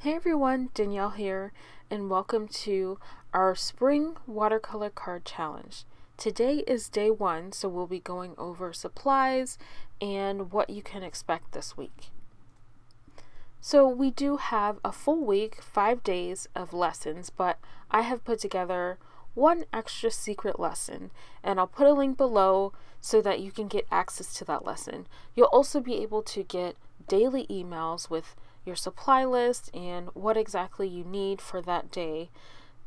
Hey everyone, Danielle here, and welcome to our Spring Watercolor Card Challenge. Today is day 1, so we'll be going over supplies and what you can expect this week. So we do have a full week, 5 days of lessons, but I have put together one extra secret lesson, and I'll put a link below so that you can get access to that lesson. You'll also be able to get daily emails with your supply list and what exactly you need for that day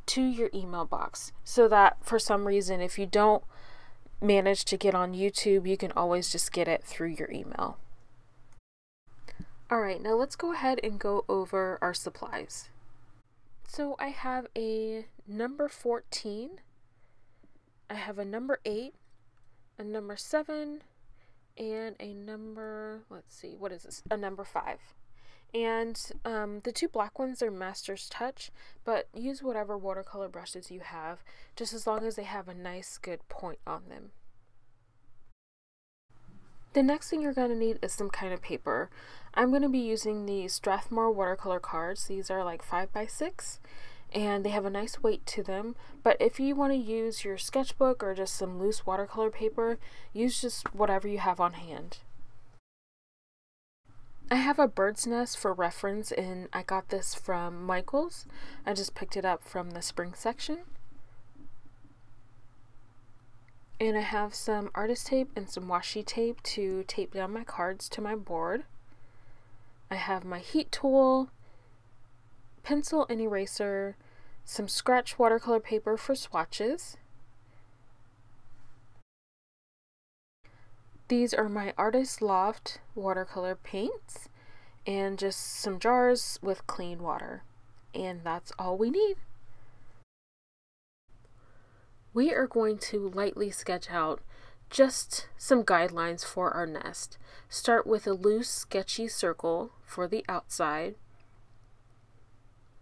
to your email box, so that for some reason if you don't manage to get on YouTube, you can always just get it through your email. Alright, now let's go ahead and go over our supplies. So I have a number 14, I have a number 8, a number 7, and a number, let's see, what is this? A number 5. And the 2 black ones are Master's Touch, but use whatever watercolor brushes you have, just as long as they have a nice good point on them. The next thing you're going to need is some kind of paper. I'm going to be using the Strathmore watercolor cards. These are like 5x6 and they have a nice weight to them, but if you want to use your sketchbook or just some loose watercolor paper, use just whatever you have on hand. I have a bird's nest for reference, and I got this from Michael's. I just picked it up from the spring section. And I have some artist tape and some washi tape to tape down my cards to my board. I have my heat tool, pencil and eraser, some scratch watercolor paper for swatches. These are my Artist Loft watercolor paints and just some jars with clean water. And that's all we need. We are going to lightly sketch out just some guidelines for our nest. Start with a loose sketchy circle for the outside.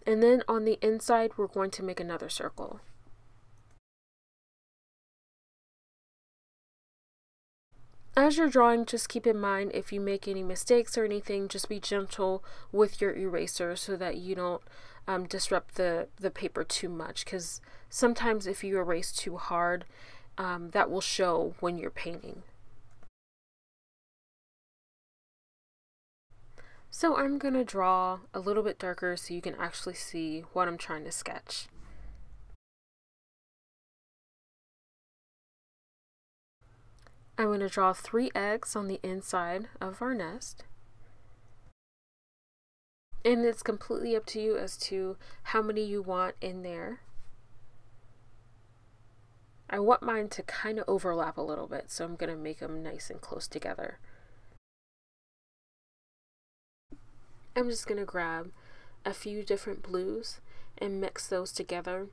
And then on the inside, we're going to make another circle. As you're drawing, just keep in mind if you make any mistakes or anything, just be gentle with your eraser so that you don't disrupt the paper too much, because sometimes if you erase too hard, that will show when you're painting. So I'm going to draw a little bit darker so you can actually see what I'm trying to sketch. I'm going to draw 3 eggs on the inside of our nest. And it's completely up to you as to how many you want in there. I want mine to kind of overlap a little bit, so I'm going to make them nice and close together. I'm just going to grab a few different blues and mix those together,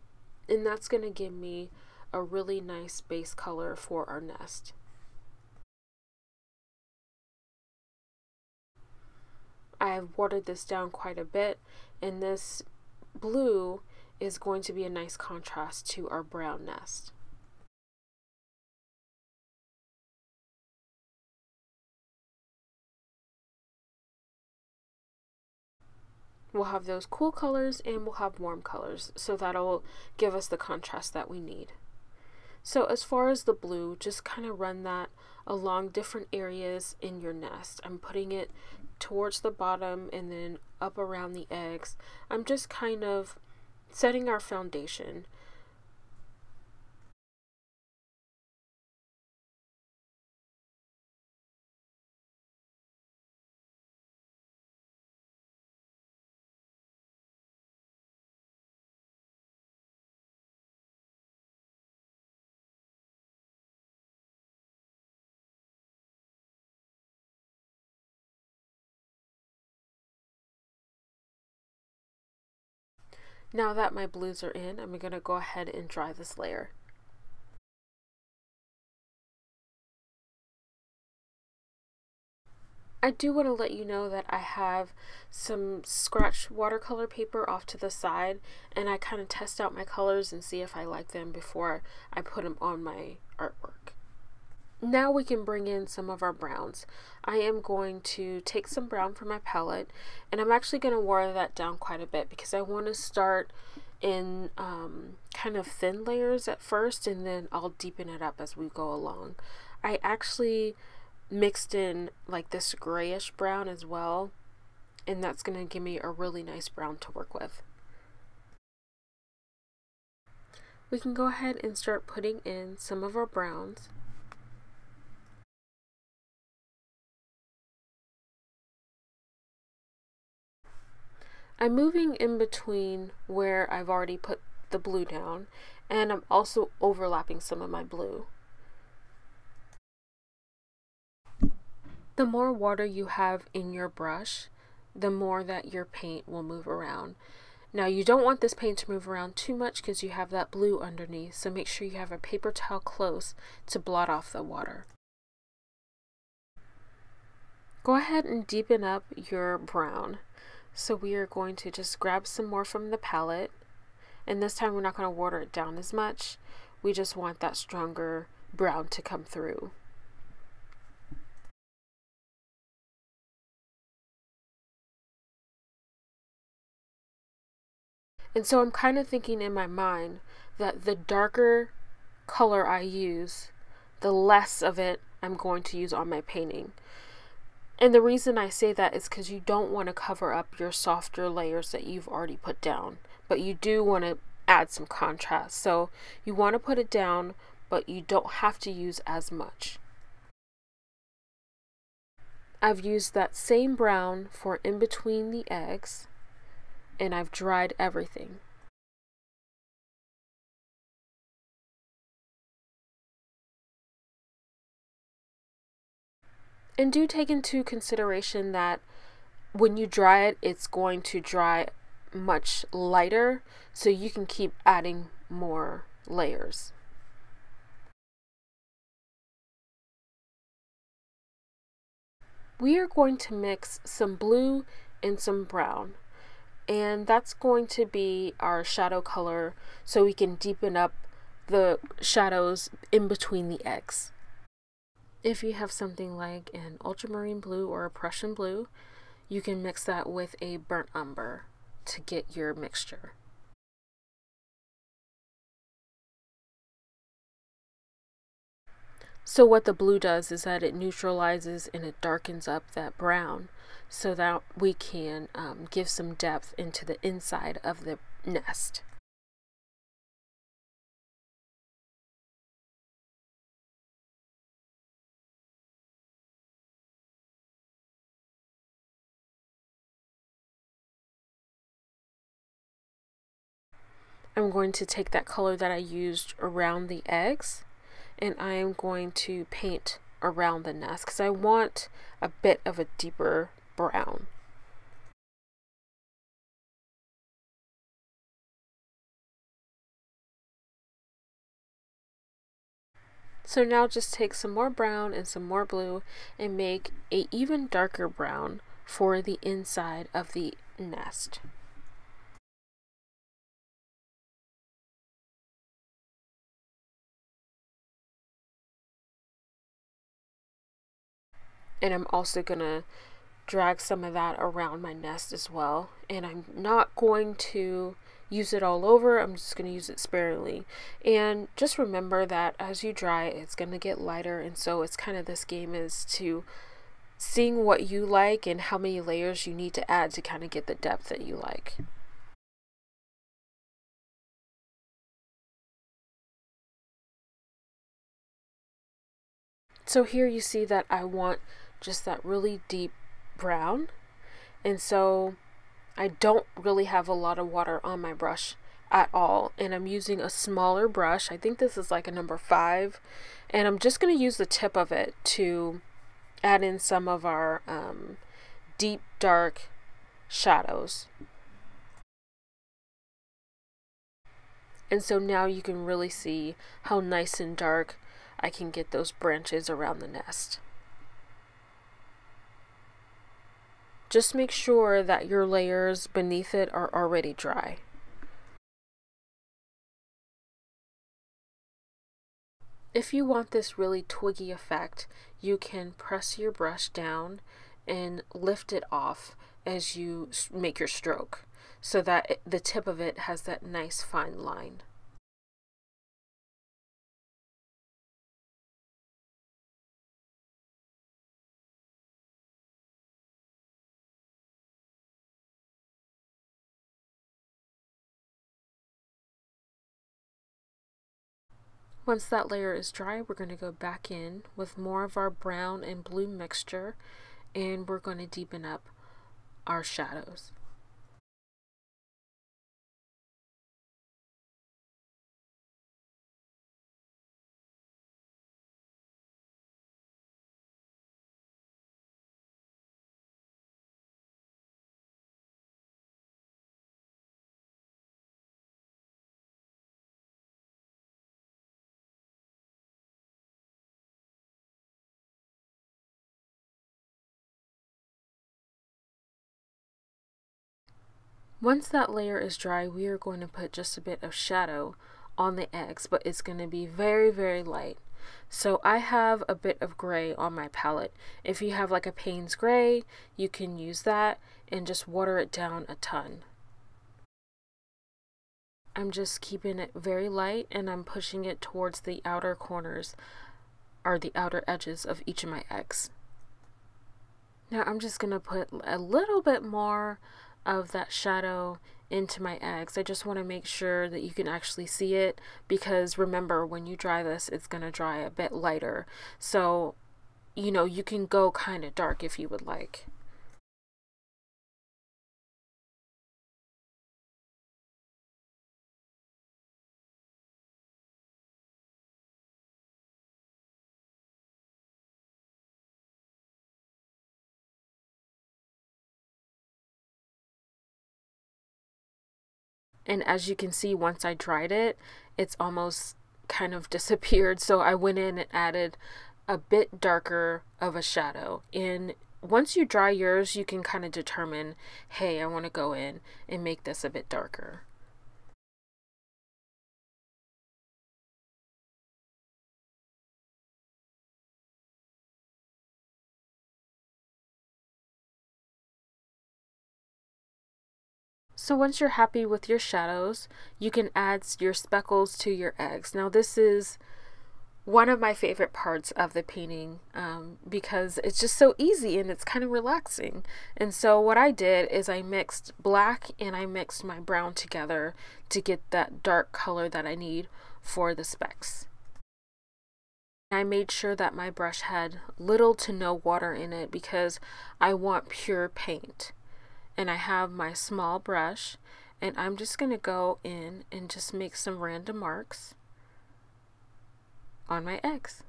and that's going to give me a really nice base color for our nest. I've watered this down quite a bit, and this blue is going to be a nice contrast to our brown nest. We'll have those cool colors and we'll have warm colors, so that'll give us the contrast that we need. So as far as the blue, just kind of run that along different areas in your nest. I'm putting it towards the bottom and then up around the eggs. I'm just kind of setting our foundation. Now that my blues are in, I'm going to go ahead and dry this layer. I do want to let you know that I have some scratch watercolor paper off to the side, and I kind of test out my colors and see if I like them before I put them on my artwork. Now we can bring in some of our browns. I am going to take some brown from my palette, and I'm actually going to water that down quite a bit because I want to start in kind of thin layers at first, and then I'll deepen it up as we go along. I actually mixed in like this grayish brown as well, and that's going to give me a really nice brown to work with. We can go ahead and start putting in some of our browns. I'm moving in between where I've already put the blue down, and I'm also overlapping some of my blue. The more water you have in your brush, the more that your paint will move around. Now you don't want this paint to move around too much because you have that blue underneath, so make sure you have a paper towel close to blot off the water. Go ahead and deepen up your brown. So we are going to just grab some more from the palette, and this time we're not going to water it down as much. We just want that stronger brown to come through. And so I'm kind of thinking in my mind that the darker color I use, the less of it I'm going to use on my painting. And the reason I say that is because you don't want to cover up your softer layers that you've already put down, but you do want to add some contrast. So you want to put it down, but you don't have to use as much. I've used that same brown for in between the eggs, and I've dried everything. And do take into consideration that when you dry it, it's going to dry much lighter, so you can keep adding more layers. We are going to mix some blue and some brown, and that's going to be our shadow color, so we can deepen up the shadows in between the eggs. If you have something like an ultramarine blue or a Prussian blue, you can mix that with a burnt umber to get your mixture. So what the blue does is that it neutralizes and it darkens up that brown so that we can give some depth into the inside of the nest. I'm going to take that color that I used around the eggs, and I am going to paint around the nest because I want a bit of a deeper brown. So now just take some more brown and some more blue and make an even darker brown for the inside of the nest. And I'm also going to drag some of that around my nest as well. And I'm not going to use it all over, I'm just going to use it sparingly. And just remember that as you dry it, it's going to get lighter, and so it's kind of this game is to seeing what you like and how many layers you need to add to kind of get the depth that you like. So here you see that I want just that really deep brown, and so I don't really have a lot of water on my brush at all, and I'm using a smaller brush. I think this is like a number 5, and I'm just going to use the tip of it to add in some of our deep dark shadows. And so now you can really see how nice and dark I can get those branches around the nest. Just make sure that your layers beneath it are already dry. If you want this really twiggy effect, you can press your brush down and lift it off as you make your stroke so that the tip of it has that nice fine line. Once that layer is dry, we're going to go back in with more of our brown and blue mixture, and we're going to deepen up our shadows. Once that layer is dry, we are going to put just a bit of shadow on the eggs, but it's going to be very, very light. So I have a bit of gray on my palette. If you have like a Payne's gray, you can use that and just water it down a ton. I'm just keeping it very light, and I'm pushing it towards the outer corners or the outer edges of each of my eggs. Now I'm just going to put a little bit more of that shadow into my eggs. I just want to make sure that you can actually see it, because remember, when you dry this, it's going to dry a bit lighter. So, you know, you can go kind of dark if you would like. And as you can see, once I dried it, it's almost kind of disappeared. So I went in and added a bit darker of a shadow. And once you dry yours, you can kind of determine, hey, I want to go in and make this a bit darker. So once you're happy with your shadows, you can add your speckles to your eggs. Now this is one of my favorite parts of the painting because it's just so easy and it's kind of relaxing. And so what I did is I mixed black and I mixed my brown together to get that dark color that I need for the specks. I made sure that my brush had little to no water in it because I want pure paint. And I have my small brush, and I'm just going to go in and just make some random marks on my eggs.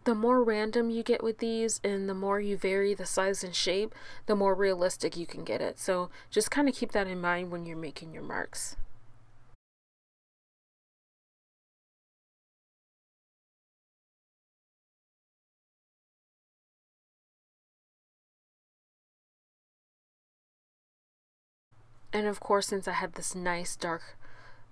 The more random you get with these and the more you vary the size and shape, the more realistic you can get it. So just kind of keep that in mind when you're making your marks. And of course, since I had this nice dark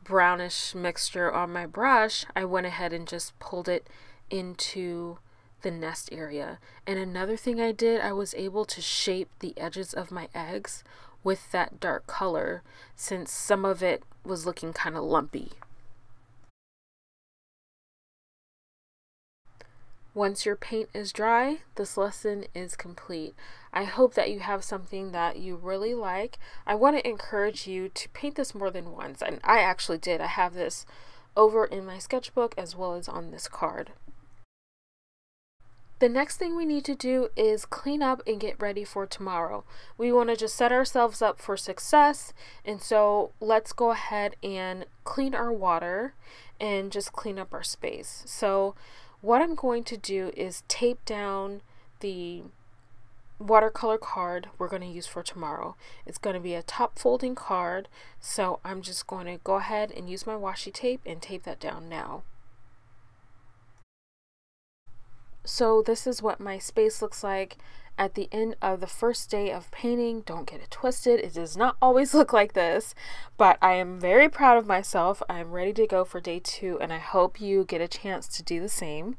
brownish mixture on my brush, I went ahead and just pulled it into the nest area. And another thing I did, I was able to shape the edges of my eggs with that dark color since some of it was looking kind of lumpy. Once your paint is dry, this lesson is complete. I hope that you have something that you really like. I want to encourage you to paint this more than once, and I actually did. I have this over in my sketchbook as well as on this card. The next thing we need to do is clean up and get ready for tomorrow. We want to just set ourselves up for success, and so let's go ahead and clean our water and just clean up our space. So what I'm going to do is tape down the watercolor card we're going to use for tomorrow. It's going to be a top folding card, so I'm just going to go ahead and use my washi tape and tape that down now. So this is what my space looks like at the end of the first day of painting. Don't get it twisted, it does not always look like this, but I am very proud of myself. I'm ready to go for day 2, and I hope you get a chance to do the same.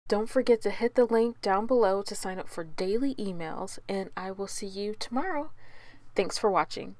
Don't forget to hit the link down below to sign up for daily emails, and I will see you tomorrow. Thanks for watching.